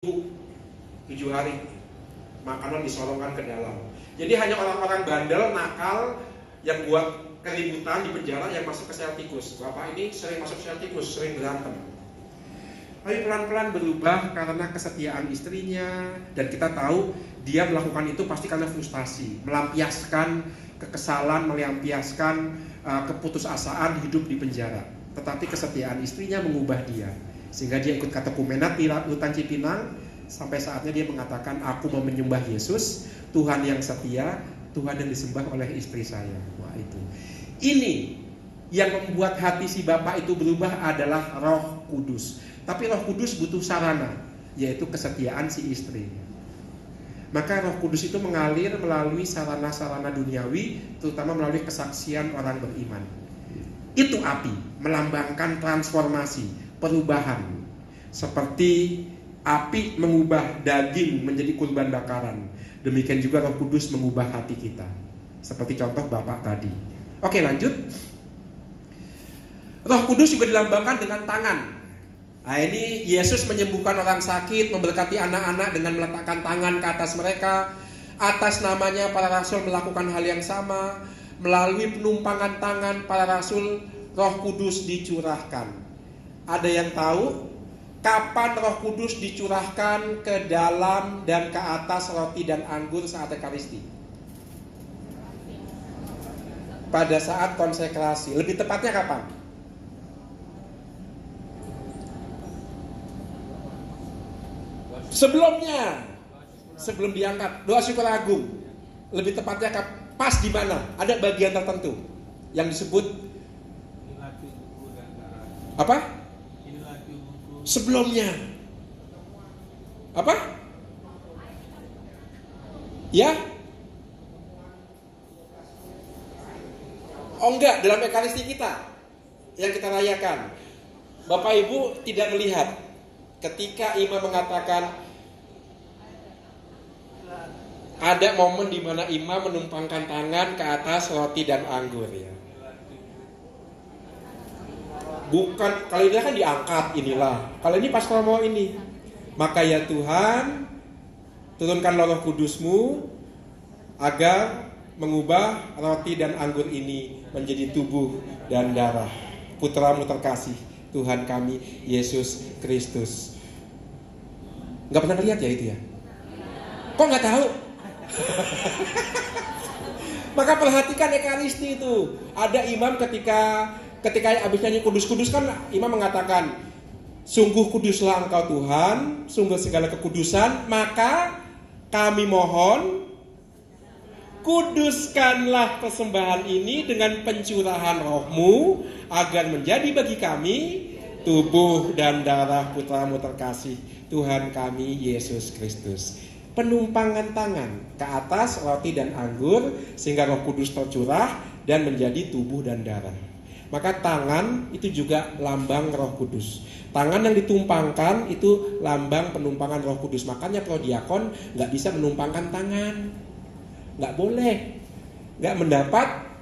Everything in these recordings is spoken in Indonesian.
7 hari makanan disorongkan ke dalam. Jadi hanya orang-orang bandel, nakal, yang buat keributan di penjara yang masuk ke sel tikus. Bapak ini sering masuk sel tikus, sering berantem. Tapi pelan-pelan berubah karena kesetiaan istrinya. Dan kita tahu dia melakukan itu pasti karena frustasi, melampiaskan kekesalan, melampiaskan keputusasaan hidup di penjara. Tetapi kesetiaan istrinya mengubah dia, sehingga dia ikut katekumenat di Rutan Cipinang. Sampai saatnya dia mengatakan, aku mau menyembah Yesus, Tuhan yang setia, Tuhan yang disembah oleh istri saya. Wah, itu. Ini yang membuat hati si bapak itu berubah adalah Roh Kudus. Tapi Roh Kudus butuh sarana, yaitu kesetiaan si istri. Maka Roh Kudus itu mengalir melalui sarana-sarana duniawi, terutama melalui kesaksian orang beriman. Itu api, melambangkan transformasi, perubahan. Seperti api mengubah daging menjadi kurban bakaran, demikian juga Roh Kudus mengubah hati kita. Seperti contoh Bapak tadi. Oke, lanjut. Roh Kudus juga dilambangkan dengan tangan. Nah, ini Yesus menyembuhkan orang sakit, memberkati anak-anak dengan meletakkan tangan ke atas mereka. Atas namanya para rasul melakukan hal yang sama. Melalui penumpangan tangan para rasul, Roh Kudus dicurahkan. Ada yang tahu kapan Roh Kudus dicurahkan ke dalam dan ke atas roti dan anggur saat Ekaristi? Pada saat konsekrasi. Lebih tepatnya kapan? Sebelumnya, sebelum diangkat, doa syukur agung. Lebih tepatnya pas di mana? Ada bagian tertentu yang disebut apa? Sebelumnya. Apa? Ya? Oh enggak, dalam Ekaristi kita yang kita rayakan, Bapak Ibu tidak melihat ketika imam mengatakan, ada momen di mana imam menumpangkan tangan ke atas roti dan anggur, ya. Bukan, kalau ini kan diangkat, inilah. Kalau ini pas mau ini, maka ya Tuhan, turunkanlah Roh Kudus-Mu agar mengubah roti dan anggur ini menjadi tubuh dan darah Putra-Mu terkasih, Tuhan kami Yesus Kristus. Gak pernah lihat ya itu ya? Kok gak tahu? Maka perhatikan Ekaristi itu. Ada imam ketika habis nyanyi kudus-kudus kan imam mengatakan, sungguh kuduslah Engkau Tuhan, sumber segala kekudusan, maka kami mohon kuduskanlah persembahan ini dengan pencurahan Roh-Mu agar menjadi bagi kami tubuh dan darah Putra-Mu terkasih, Tuhan kami Yesus Kristus. Penumpangan tangan ke atas roti dan anggur sehingga Roh Kudus tercurah dan menjadi tubuh dan darah. Maka tangan itu juga lambang Roh Kudus. Tangan yang ditumpangkan itu lambang penumpangan Roh Kudus. Makanya prodiakon gak bisa menumpangkan tangan, gak boleh, gak mendapat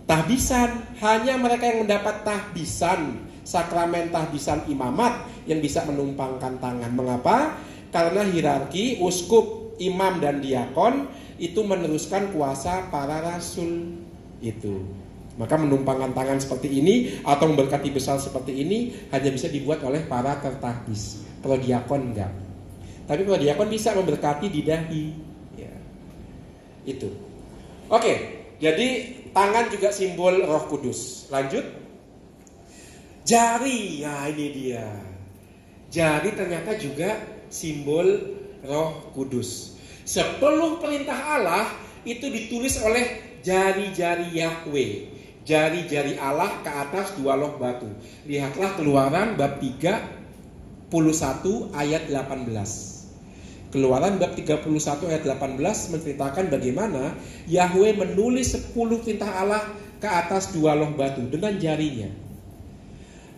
tahbisan. Hanya mereka yang mendapat tahbisan, sakramen tahbisan imamat, yang bisa menumpangkan tangan. Mengapa? Karena hierarki uskup, imam dan diakon itu meneruskan kuasa para rasul itu. Maka menumpangkan tangan seperti ini atau memberkati besar seperti ini hanya bisa dibuat oleh para tertahbis. Prodiakon enggak. Tapi prodiakon bisa memberkati di dahi. Ya. Itu. Oke, jadi tangan juga simbol Roh Kudus. Lanjut. Jari, ya ini dia. Jari ternyata juga simbol Roh Kudus. 10 perintah Allah itu ditulis oleh jari-jari Yahweh. Jari-jari Allah ke atas 2 loh batu. Lihatlah Keluaran bab 31 ayat 18. Keluaran bab 31 ayat 18 menceritakan bagaimana Yahweh menulis 10 perintah Allah ke atas 2 loh batu dengan jarinya.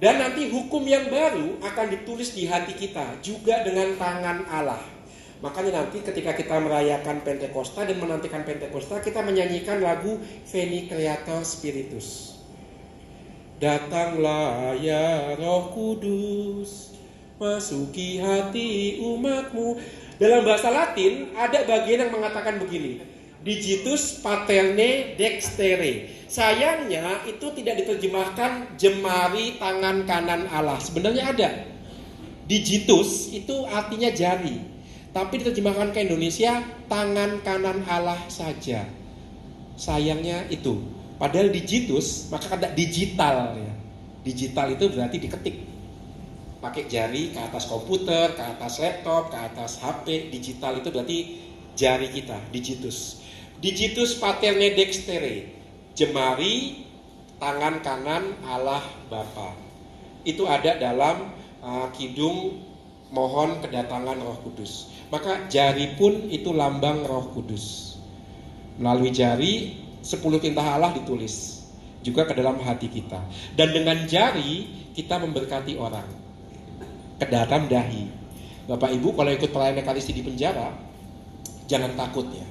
Dan nanti hukum yang baru akan ditulis di hati kita juga dengan tangan Allah. Makanya nanti ketika kita merayakan Pentakosta dan menantikan Pentakosta, kita menyanyikan lagu Veni Creator Spiritus. Datanglah ya Roh Kudus, masuki hati umatmu. Dalam bahasa Latin ada bagian yang mengatakan begini, digitus paterne dextere. Sayangnya itu tidak diterjemahkan jemari tangan kanan Allah. Sebenarnya ada. Digitus itu artinya jari, tapi diterjemahkan ke Indonesia tangan kanan Allah saja. Sayangnya itu. Padahal digitus, maka kata digital ya. Digital itu berarti diketik. Pakai jari ke atas komputer, ke atas laptop, ke atas HP. Digital itu berarti jari kita, digitus. Digitus paterne dextere. Jemari tangan kanan Allah Bapa. Itu ada dalam kidung mohon kedatangan Roh Kudus. Maka jari pun itu lambang Roh Kudus. Melalui jari 10 tintah Allah ditulis juga ke dalam hati kita. Dan dengan jari kita memberkati orang ke dalam dahi. Bapak Ibu kalau ikut pelayanan Ekaristi di penjara, jangan takut ya.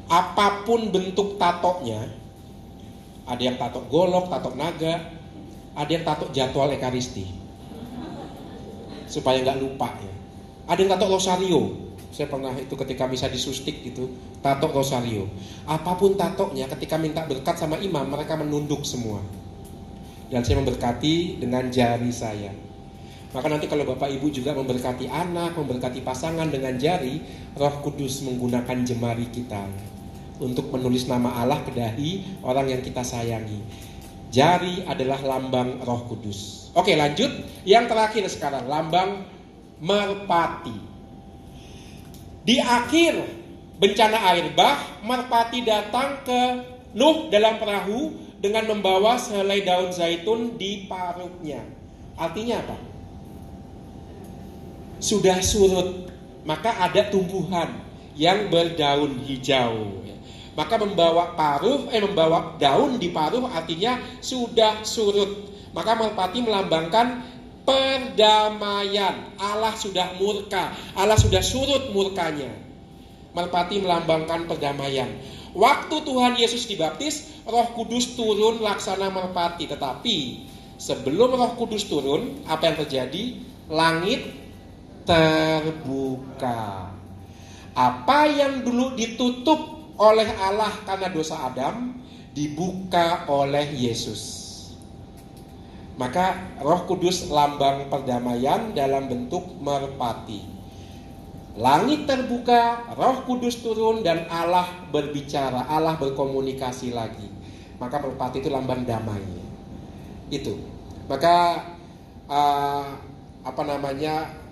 Apapun bentuk tatonya, ada yang tato golok, tato naga, ada yang tato jadwal Ekaristi supaya nggak lupa ya. Ada yang tato rosario. Saya pernah itu ketika misa disustik gitu, tato rosario. Apapun tatonya, ketika minta berkat sama imam, mereka menunduk semua. Dan saya memberkati dengan jari saya. Maka nanti kalau Bapak Ibu juga memberkati anak, memberkati pasangan dengan jari, Roh Kudus menggunakan jemari kita untuk menulis nama Allah ke dahi orang yang kita sayangi. Jari adalah lambang Roh Kudus. Oke, lanjut. Yang terakhir sekarang, lambang merpati. Di akhir bencana air bah, merpati datang ke Nuh dalam perahu dengan membawa sehelai daun zaitun di parutnya. Artinya apa? Sudah surut, maka ada tumbuhan yang berdaun hijau. Maka membawa daun di paruh artinya sudah surut. Maka merpati melambangkan perdamaian. Allah sudah murka, Allah sudah surut murkanya. Merpati melambangkan perdamaian. Waktu Tuhan Yesus dibaptis, Roh Kudus turun laksana merpati. Tetapi sebelum Roh Kudus turun, apa yang terjadi? Langit terbuka. Apa yang dulu ditutup oleh Allah karena dosa Adam, dibuka oleh Yesus. Maka Roh Kudus lambang perdamaian dalam bentuk merpati. Langit terbuka, Roh Kudus turun dan Allah berbicara, Allah berkomunikasi lagi. Maka merpati itu lambang damai. Itu. Maka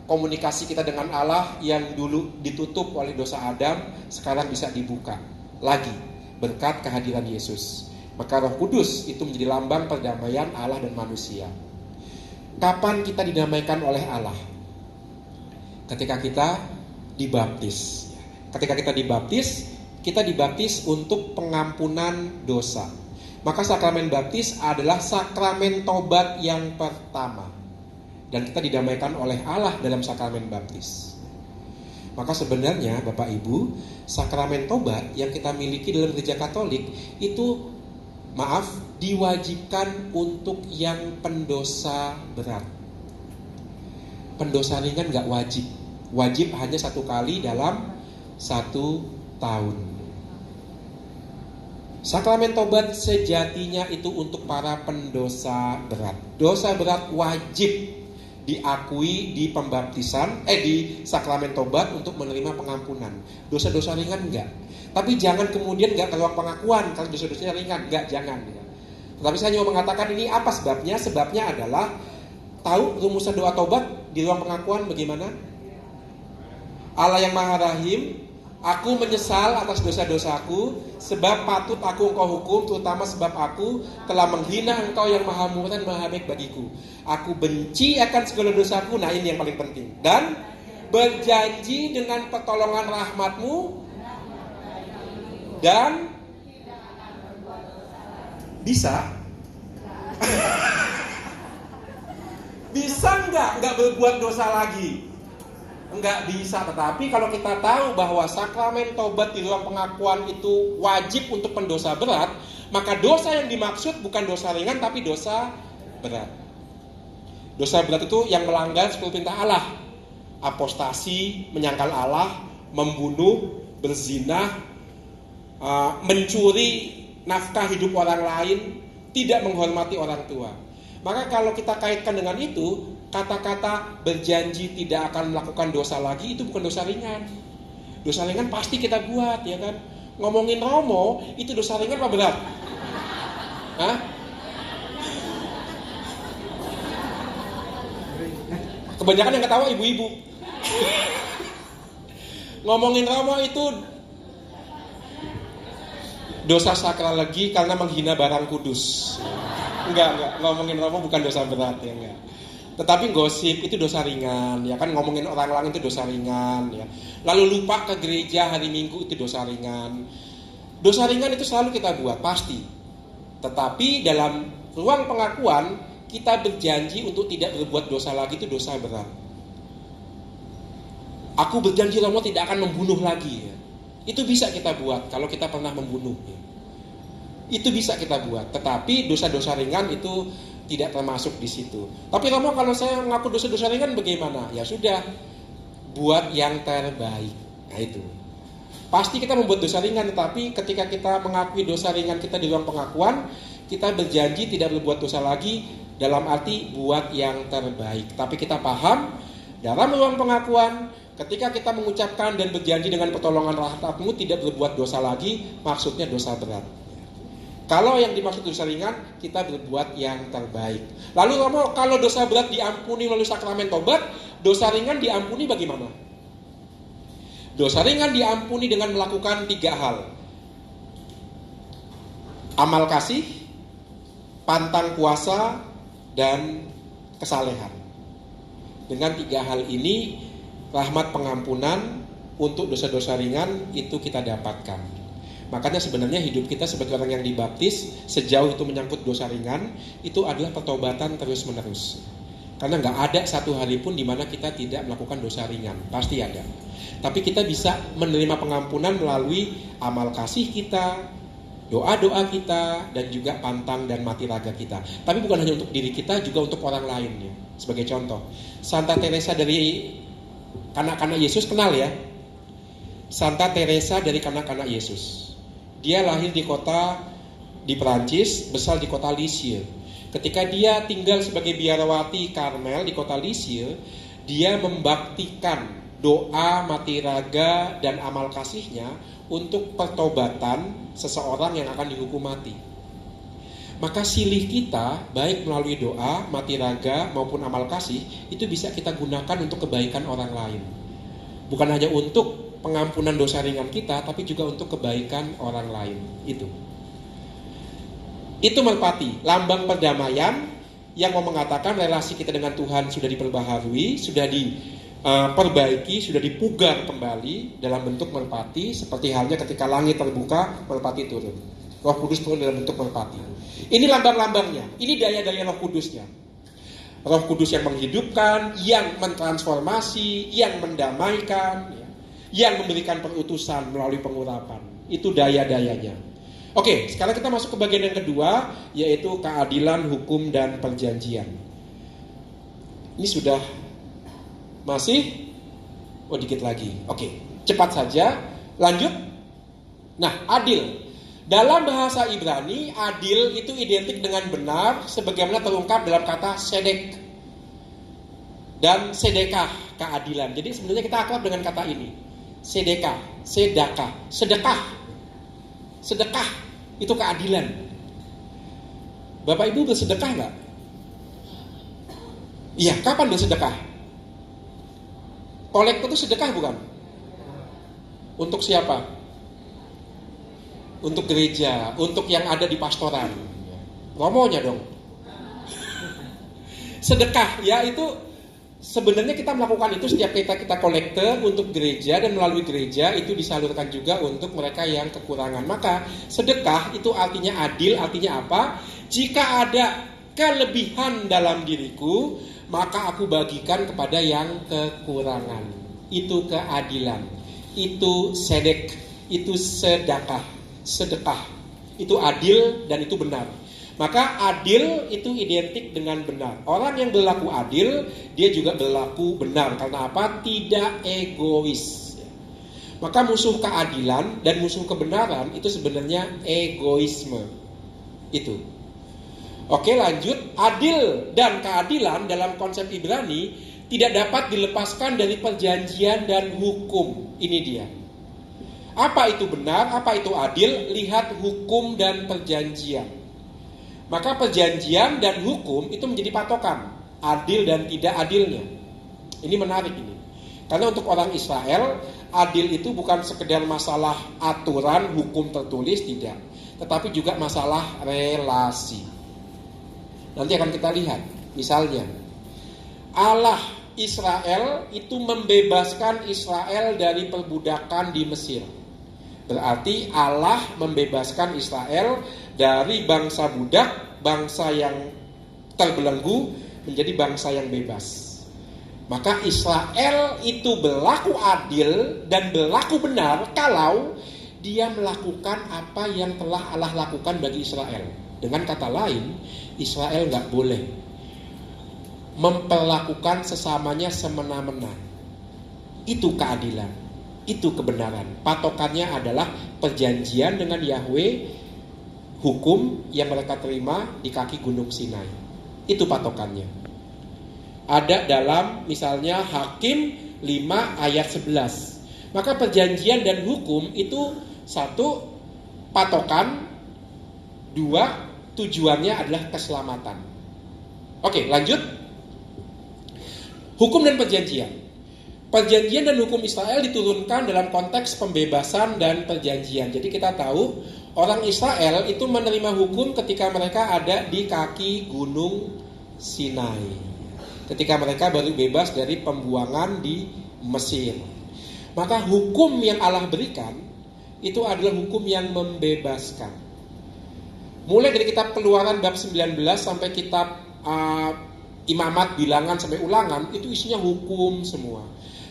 komunikasi kita dengan Allah yang dulu ditutup oleh dosa Adam sekarang bisa dibuka lagi berkat kehadiran Yesus. Maka Roh Kudus itu menjadi lambang perdamaian Allah dan manusia. Kapan kita didamaikan oleh Allah? Ketika kita dibaptis. Ketika kita dibaptis untuk pengampunan dosa. Maka sakramen baptis adalah sakramen tobat yang pertama. Dan kita didamaikan oleh Allah dalam sakramen baptis. Maka sebenarnya Bapak Ibu, sakramen tobat yang kita miliki dalam gereja Katolik itu diwajibkan untuk yang pendosa berat. Pendosa ringan gak wajib. Wajib hanya 1 kali dalam 1 tahun. Sakramen tobat sejatinya itu untuk para pendosa berat. Dosa berat wajib diakui di pembaptisan, di sakramen tobat untuk menerima pengampunan. Dosa-dosa ringan enggak. Tapi jangan kemudian enggak ke ruang pengakuan kalau dosa-dosanya ringan, enggak, jangan. Tapi saya hanya mengatakan ini apa sebabnya? Sebabnya adalah tahu rumusan doa tobat di ruang pengakuan bagaimana? Allah yang Maha Rahim, aku menyesal atas dosa-dosaku, sebab patut aku engkau hukum, terutama sebab aku telah menghina engkau yang maha murah dan maha baik bagiku. Aku benci akan segala dosaku, nah ini yang paling penting. Dan berjanji dengan pertolongan rahmatmu, dan bisa bisa nggak berbuat dosa lagi? Enggak bisa. Tetapi kalau kita tahu bahwa sakramen tobat di ruang pengakuan itu wajib untuk pendosa berat, maka dosa yang dimaksud bukan dosa ringan tapi dosa berat. Dosa berat itu yang melanggar 10 perintah Allah. Apostasi, menyangkal Allah, membunuh, berzina, mencuri nafkah hidup orang lain, tidak menghormati orang tua. Maka kalau kita kaitkan dengan itu, kata-kata berjanji tidak akan melakukan dosa lagi itu bukan dosa ringan. Dosa ringan pasti kita buat, ya kan? Ngomongin Romo itu dosa ringan apa berat? Hah? Kebanyakan yang ketawa ibu-ibu. Ngomongin Romo itu dosa sakral lagi karena menghina barang kudus. Enggak, ngomongin Romo bukan dosa berat, ya enggak. Tetapi gosip itu dosa ringan, ya kan, ngomongin orang lain itu dosa ringan, ya. Lalu lupa ke gereja hari Minggu itu dosa ringan. Dosa ringan itu selalu kita buat, pasti. Tetapi dalam ruang pengakuan kita berjanji untuk tidak berbuat dosa lagi, itu dosa berat. Aku berjanji Romo tidak akan membunuh lagi, ya. Itu bisa kita buat kalau kita pernah membunuh, ya. Itu bisa kita buat. Tetapi dosa-dosa ringan itu tidak termasuk di situ. Tapi Romo, kalau saya mengaku dosa-dosa ringan bagaimana? Ya sudah, buat yang terbaik. Nah itu. Pasti kita membuat dosa ringan, tetapi ketika kita mengakui dosa ringan kita di ruang pengakuan, kita berjanji tidak berbuat dosa lagi, dalam arti buat yang terbaik. Tapi kita paham, dalam ruang pengakuan, ketika kita mengucapkan dan berjanji dengan pertolongan rahmatmu tidak berbuat dosa lagi, maksudnya dosa berat. Kalau yang dimaksud dosa ringan, kita berbuat yang terbaik. Lalu Romo, kalau dosa berat diampuni melalui sakramen tobat, dosa ringan diampuni bagaimana? Dosa ringan diampuni dengan melakukan 3 hal. Amal kasih, pantang puasa, dan kesalehan. Dengan 3 hal ini, rahmat pengampunan untuk dosa-dosa ringan itu kita dapatkan. Makanya sebenarnya hidup kita sebagai orang yang dibaptis, sejauh itu menyangkut dosa ringan, itu adalah pertobatan terus-menerus. Karena nggak ada satu hari pun di mana kita tidak melakukan dosa ringan, pasti ada. Tapi kita bisa menerima pengampunan melalui amal kasih kita, doa-doa kita, dan juga pantang dan mati raga kita. Tapi bukan hanya untuk diri kita, juga untuk orang lain, ya. Sebagai contoh, Santa Teresa dari Kanak-Kanak Yesus, kenal ya? Santa Teresa dari Kanak-Kanak Yesus. Dia lahir di Perancis, besar di kota Lisieux. Ketika dia tinggal sebagai biarawati Karmel di kota Lisieux, dia membaktikan doa, mati raga, dan amal kasihnya untuk pertobatan seseorang yang akan dihukum mati. Maka silih kita, baik melalui doa, mati raga, maupun amal kasih, itu bisa kita gunakan untuk kebaikan orang lain. Bukan hanya untuk pengampunan dosa ringan kita, tapi juga untuk kebaikan orang lain. Itu merpati, lambang perdamaian yang mau mengatakan relasi kita dengan Tuhan sudah diperbaharui, sudah diperbaiki, sudah dipugar kembali dalam bentuk merpati, seperti halnya ketika langit terbuka, merpati turun. Roh Kudus turun dalam bentuk merpati. Ini lambang-lambangnya, ini daya-daya Roh Kudusnya. Roh Kudus yang menghidupkan, yang mentransformasi, yang mendamaikan, yang memberikan perutusan melalui pengurapan. Itu daya-dayanya. Oke, sekarang kita masuk ke bagian yang kedua, yaitu keadilan, hukum, dan perjanjian. Ini sudah masih? Oh, dikit lagi. Oke, cepat saja. Lanjut. Nah, adil. Dalam bahasa Ibrani, adil itu identik dengan benar, sebagaimana terungkap dalam kata sedek dan sedekah, keadilan. Jadi sebenarnya kita akrab dengan kata ini, sedekah, sedekah, sedekah, sedekah itu keadilan. Bapak Ibu bersedekah nggak? Iya, kapan bersedekah? Kolektor itu sedekah bukan? Untuk siapa? Untuk gereja, untuk yang ada di pastoran. Romonya dong. Sedekah, ya itu sebenarnya kita melakukan itu setiap kita kolekte untuk gereja, dan melalui gereja itu disalurkan juga untuk mereka yang kekurangan. Maka sedekah itu artinya adil, artinya apa? Jika ada kelebihan dalam diriku, maka aku bagikan kepada yang kekurangan. Itu keadilan. Itu sedek, itu sedekah. Sedekah itu adil dan itu benar. Maka adil itu identik dengan benar. Orang yang berlaku adil, dia juga berlaku benar. Karena apa? Tidak egois. Maka musuh keadilan dan musuh kebenaran itu sebenarnya egoisme. Itu. Oke, lanjut. Adil dan keadilan dalam konsep Ibrani tidak dapat dilepaskan dari perjanjian dan hukum. Ini dia. Apa itu benar? Apa itu adil? Lihat hukum dan perjanjian. Maka perjanjian dan hukum itu menjadi patokan adil dan tidak adilnya. Ini menarik ini. Karena untuk orang Israel, adil itu bukan sekedar masalah aturan hukum tertulis, tidak. Tetapi juga masalah relasi. Nanti akan kita lihat. Misalnya, Allah Israel itu membebaskan Israel dari perbudakan di Mesir. Berarti Allah membebaskan Israel dari bangsa budak, bangsa yang terbelenggu menjadi bangsa yang bebas. Maka Israel itu berlaku adil dan berlaku benar kalau dia melakukan apa yang telah Allah lakukan bagi Israel. Dengan kata lain, Israel gak boleh memperlakukan sesamanya semena-mena. Itu keadilan. Itu kebenaran. Patokannya adalah perjanjian dengan Yahweh, hukum yang mereka terima di kaki Gunung Sinai. Itu patokannya. Ada dalam misalnya Hakim 5 ayat 11. Maka perjanjian dan hukum itu satu, patokan. Dua, tujuannya adalah keselamatan. Oke, lanjut. Hukum dan perjanjian. Perjanjian dan hukum Israel diturunkan dalam konteks pembebasan dan perjanjian. Jadi kita tahu orang Israel itu menerima hukum ketika mereka ada di kaki Gunung Sinai. Ketika mereka baru bebas dari pembuangan di Mesir. Maka hukum yang Allah berikan itu adalah hukum yang membebaskan. Mulai dari kitab Keluaran bab 19 sampai kitab Imamat, Bilangan sampai Ulangan, itu isinya hukum semua.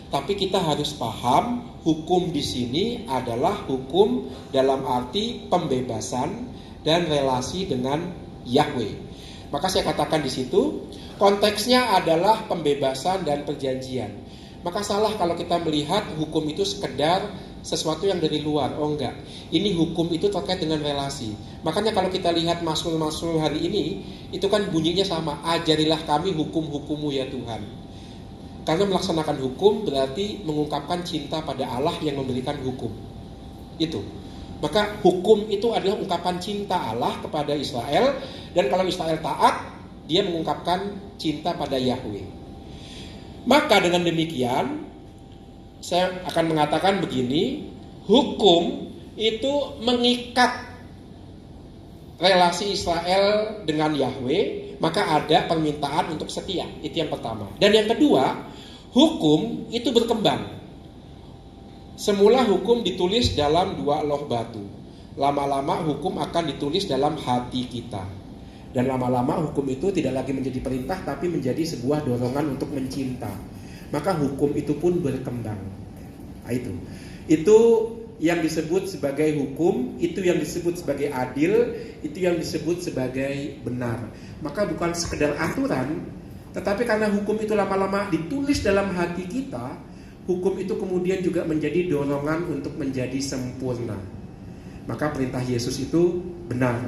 Tapi kita harus paham hukum di sini adalah hukum dalam arti pembebasan dan relasi dengan Yahweh. Maka saya katakan di situ konteksnya adalah pembebasan dan perjanjian. Maka salah kalau kita melihat hukum itu sekedar sesuatu yang dari luar. Oh enggak, ini hukum itu terkait dengan relasi. Makanya kalau kita lihat Mazmur hari ini, itu kan bunyinya sama, ajarilah kami hukum-hukum-Mu ya Tuhan. Karena melaksanakan hukum berarti mengungkapkan cinta pada Allah yang memberikan hukum. Itu. Maka hukum itu adalah ungkapan cinta Allah kepada Israel. Dan kalau Israel taat, dia mengungkapkan cinta pada Yahweh. Maka dengan demikian, saya akan mengatakan begini, hukum itu mengikat relasi Israel dengan Yahweh, maka ada permintaan untuk setia. Itu yang pertama. Dan yang kedua, hukum itu berkembang. Semula hukum ditulis dalam 2 loh batu. Lama-lama hukum akan ditulis dalam hati kita. Dan lama-lama hukum itu tidak lagi menjadi perintah, tapi menjadi sebuah dorongan untuk mencinta. Maka hukum itu pun berkembang. Nah, itu yang disebut sebagai hukum, itu yang disebut sebagai adil, itu yang disebut sebagai benar. Maka bukan sekedar aturan, tetapi karena hukum itu lama-lama ditulis dalam hati kita, hukum itu kemudian juga menjadi dorongan untuk menjadi sempurna. Maka perintah Yesus itu benar.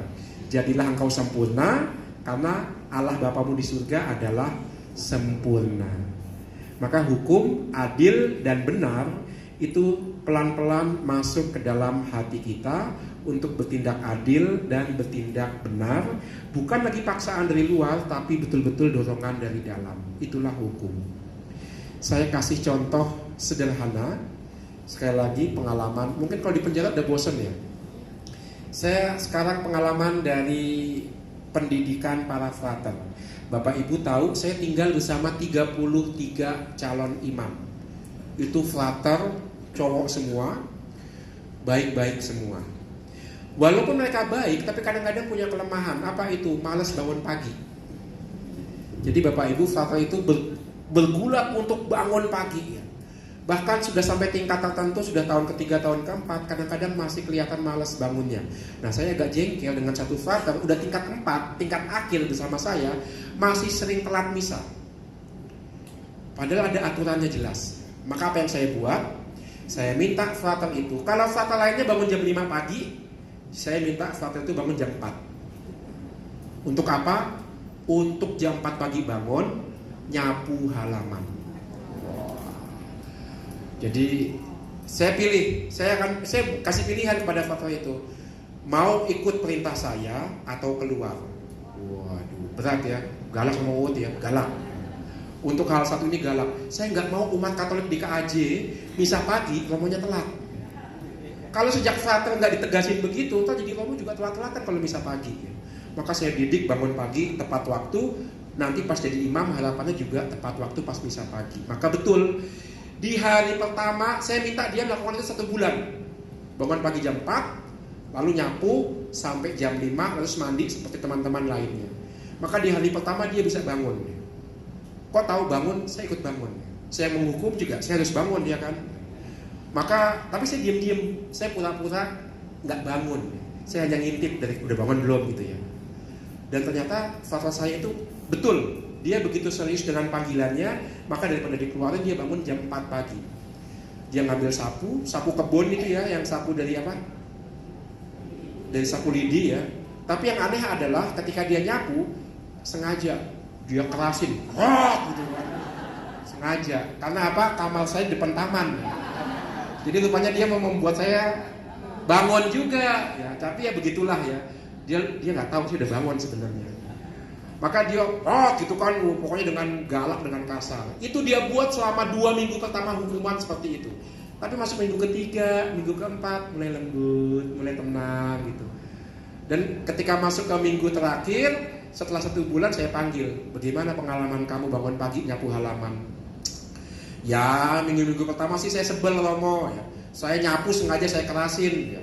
Jadilah engkau sempurna karena Allah Bapamu di surga adalah sempurna. Maka hukum adil dan benar itu pelan-pelan masuk ke dalam hati kita untuk bertindak adil dan bertindak benar. Bukan lagi paksaan dari luar, tapi betul-betul dorongan dari dalam. Itulah hukum. Saya kasih contoh sederhana. Sekali lagi pengalaman. Mungkin kalau di penjara udah bosan ya. Saya sekarang pengalaman dari pendidikan para frater. Bapak Ibu tahu saya tinggal bersama 33 calon imam. Itu frater cowok semua, baik-baik semua. Walaupun mereka baik, tapi kadang-kadang punya kelemahan. Apa itu? Malas bangun pagi. Jadi Bapak Ibu frater itu bergulat untuk bangun pagi. Bahkan sudah sampai tingkat tertentu, sudah tahun ketiga, tahun keempat, kadang-kadang masih kelihatan malas bangunnya. Nah, saya agak jengkel dengan satu frater, udah tingkat 4, tingkat akhir bersama saya, masih sering telat misa. Padahal ada aturannya jelas. Maka apa yang saya buat? Saya minta frater itu, kalau frater lainnya bangun jam 5 pagi, saya minta frater itu bangun jam 4. Untuk apa? Untuk jam 4 pagi bangun, nyapu halaman. Jadi saya kasih pilihan kepada frater itu, mau ikut perintah saya atau keluar. Waduh, berat ya, galak sama Uut ya, galak. Untuk hal satu ini galak. Saya nggak mau umat Katolik di KAJ misa pagi, romonya telat. Kalau sejak frater nggak ditegasin begitu, ntar jadi romo juga telat-telatan kalau misa pagi. Maka saya didik bangun pagi tepat waktu. Nanti pas jadi imam harapannya juga tepat waktu pas misa pagi. Maka betul. Di hari pertama saya minta dia melakukan itu 1 bulan. Bangun pagi jam 4, lalu nyapu sampai jam 5, lalu mandi seperti teman-teman lainnya. Maka di hari pertama dia bisa bangun. Kok tahu bangun? Saya ikut bangun. Saya menghukum juga, saya harus bangun ya kan. Maka, tapi saya diam-diam, saya pura-pura nggak bangun. Saya hanya ngintip dari udah bangun belum gitu ya. Dan ternyata frater saya itu betul. Dia begitu serius dengan panggilannya, maka daripada dikeluarin dia bangun jam 4 pagi. Dia ngambil sapu kebun itu ya, yang sapu dari apa? Dari sapu lidi ya. Tapi yang aneh adalah ketika dia nyapu, sengaja dia kerasin, gitu kan. Sengaja. Karena apa? Kamar saya di depan taman. Jadi rupanya dia mau membuat saya bangun juga, ya. Tapi ya begitulah ya. Dia nggak tahu sih udah bangun sebenarnya. Maka dia, gitu kan, pokoknya dengan galak, dengan kasar. Itu dia buat selama 2 minggu pertama hukuman seperti itu. Tapi masuk minggu ketiga, minggu keempat, mulai lembut, mulai tenang gitu. Dan ketika masuk ke minggu terakhir, setelah 1 bulan saya panggil, bagaimana pengalaman kamu bangun pagi nyapu halaman? Ya, minggu-minggu pertama sih saya sebel Romo ya. Saya nyapu sengaja saya kerasin ya.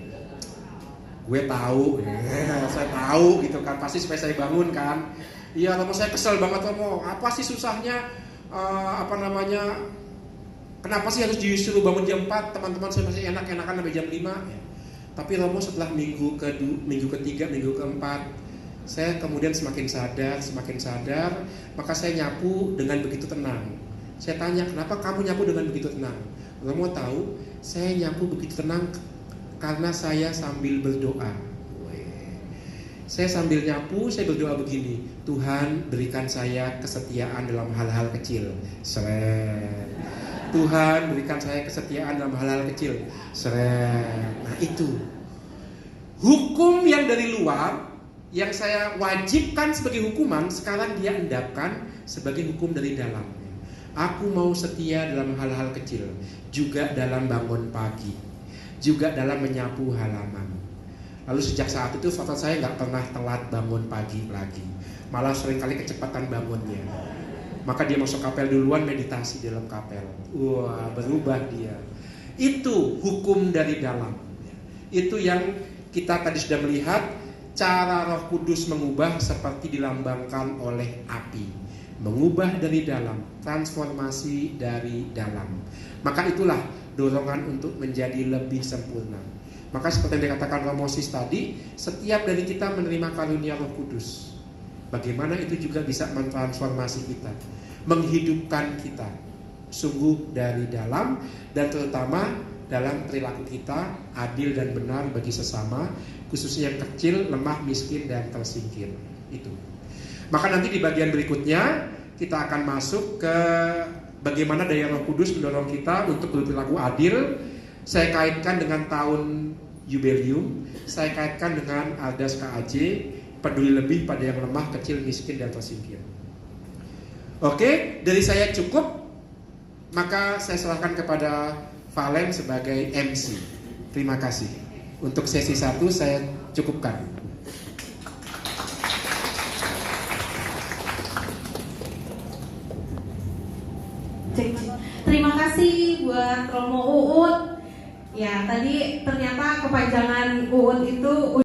Gue tahu, saya tahu gitu kan, pasti supaya saya bangun kan. Iya Romo, saya kesel banget Romo. Apa sih susahnya? Kenapa sih harus disuruh bangun jam 4? Teman-teman saya masih enak-enakan sampai jam 5 ya. Tapi Romo setelah minggu ketiga, minggu keempat, saya kemudian semakin sadar, maka saya nyapu dengan begitu tenang. Saya tanya, kenapa kamu nyapu dengan begitu tenang? Romo tahu, saya nyapu begitu tenang karena saya sambil berdoa. Saya sambil nyapu, saya berdoa begini, Tuhan berikan saya kesetiaan dalam hal-hal kecil. Seret. Tuhan berikan saya kesetiaan dalam hal-hal kecil. Seret. Nah itu hukum yang dari luar, yang saya wajibkan sebagai hukuman, sekarang dia endapkan sebagai hukum dari dalam. Aku mau setia dalam hal-hal kecil, juga dalam bangun pagi, juga dalam menyapu halaman. Lalu sejak saat itu frater saya nggak pernah telat bangun pagi lagi, malah seringkali kecepatan bangunnya. Maka dia masuk kapel duluan, meditasi di dalam kapel. Wah, berubah dia. Itu hukum dari dalam. Itu yang kita tadi sudah melihat, cara Roh Kudus mengubah seperti dilambangkan oleh api. Mengubah dari dalam, transformasi dari dalam. Maka itulah dorongan untuk menjadi lebih sempurna. Maka seperti yang dikatakan Romo Sis tadi, setiap dari kita menerima karunia Roh Kudus. Bagaimana itu juga bisa mentransformasi kita, menghidupkan kita, sungguh dari dalam, dan terutama dalam perilaku kita adil dan benar bagi sesama, khususnya yang kecil, lemah, miskin, dan tersingkir. Itu. Maka nanti di bagian berikutnya kita akan masuk ke bagaimana daya Roh Kudus mendorong kita untuk berperilaku adil. Saya kaitkan dengan tahun jubileum, saya kaitkan dengan Aldas KAJ, peduli lebih pada yang lemah, kecil, miskin, dan tersingkir. Oke, dari saya cukup, maka saya serahkan kepada Valen sebagai MC. Terima kasih. Untuk sesi 1 saya cukupkan. Terima kasih buat Romo Uut. Ya, tadi ternyata kepanjangan Uut itu